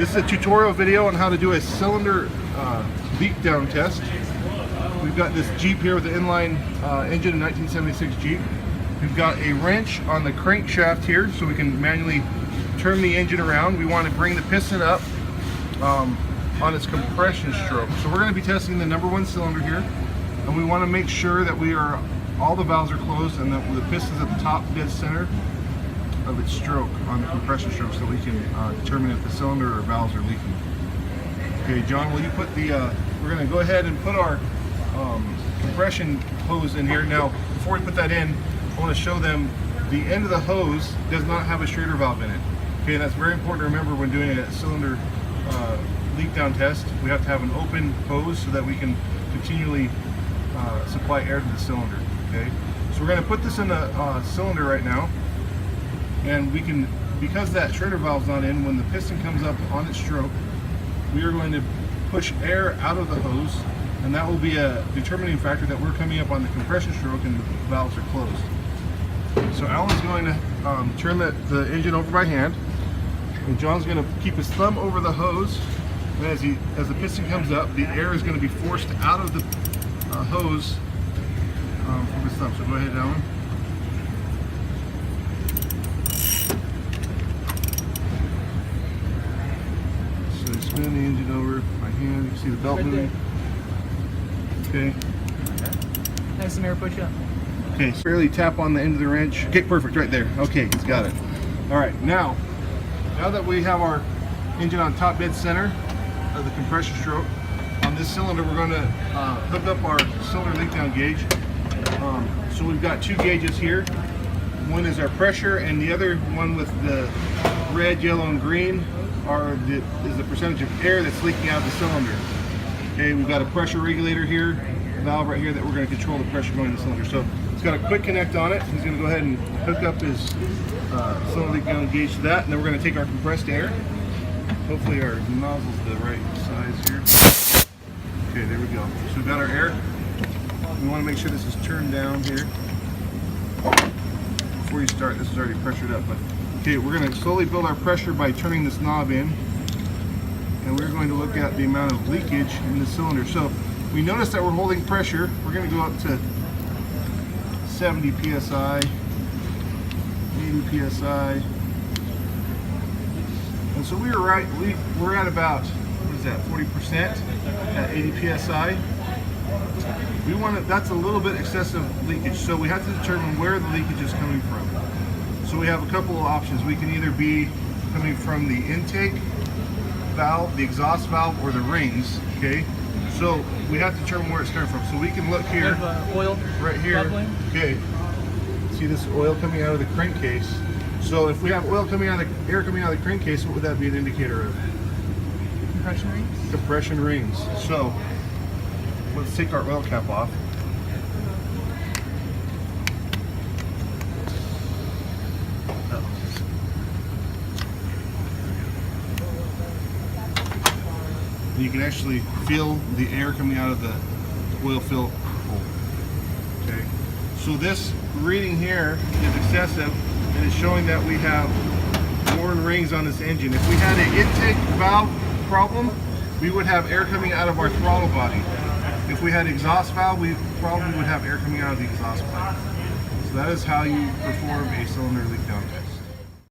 This is a tutorial video on how to do a cylinder leak down test. We've got this Jeep here with the inline engine, a 1976 Jeep. We've got a wrench on the crankshaft here so we can manually turn the engine around. We want to bring the piston up on its compression stroke. So we're going to be testing the number one cylinder here, and we want to make sure that all the valves are closed and that the piston's at the top dead center of its stroke on the compression stroke, so we can determine if the cylinder or valves are leaking. Okay, John, will you put the, we're going to go ahead and put our compression hose in here. Now, before we put that in, I want to show them the end of the hose does not have a Schrader valve in it. Okay, that's very important to remember when doing a cylinder leak down test. We have to have an open hose so that we can continually supply air to the cylinder. Okay, so we're going to put this in the cylinder right now, and we can, because that Schrader valve's not in, when the piston comes up on its stroke, we are going to push air out of the hose, and that will be a determining factor that we're coming up on the compression stroke and the valves are closed. So Alan's going to turn the engine over by hand, and John's going to keep his thumb over the hose, and as the piston comes up, the air is going to be forced out of the hose from his thumb. So go ahead, Alan. So spin the engine over by hand. You can see the belt moving. Okay. Nice and air push up. Okay, so barely tap on the end of the wrench. Okay, perfect, right there. Okay, it's got it. All right, now that we have our engine on top dead center of the compression stroke, on this cylinder we're going to hook up our cylinder leak down gauge. So we've got two gauges here. One is our pressure, and the other one with the red, yellow, and green is the percentage of air that's leaking out of the cylinder. Okay, we've got a pressure regulator here, a valve right here that we're going to control the pressure going in the cylinder. So it's got a quick connect on it. He's going to go ahead and hook up his cylinder leak down gauge to that, and then we're going to take our compressed air. Hopefully our nozzle's the right size here. Okay, there we go. So we've got our air. We want to make sure this is turned down here. Before you start, this is already pressured up. But okay, we're going to slowly build our pressure by turning this knob in, and we're going to look at the amount of leakage in the cylinder. So we notice that we're holding pressure. We're going to go up to 70 psi, 80 psi, and so we're at about, what is that, 40% at 80 psi. We want to, that's a little bit excessive leakage, so we have to determine where the leakage is coming from. So we have a couple of options. We can either be coming from the intake valve, the exhaust valve, or the rings. Okay, so we have to determine where it's coming from. So we can look here, oil right here. bubbling. Okay, see this oil coming out of the crankcase. So if we have oil coming out of the air coming out of the crankcase, what would that be an indicator of? Compression rings. Compression rings. So let's take our oil cap off. And you can actually feel the air coming out of the oil fill hole. Okay, so this reading here is excessive, and it's showing that we have worn rings on this engine. If we had an intake valve problem, we would have air coming out of our throttle body. If we had exhaust valve, we probably would have air coming out of the exhaust pipe. So that is how you perform a cylinder leak down test.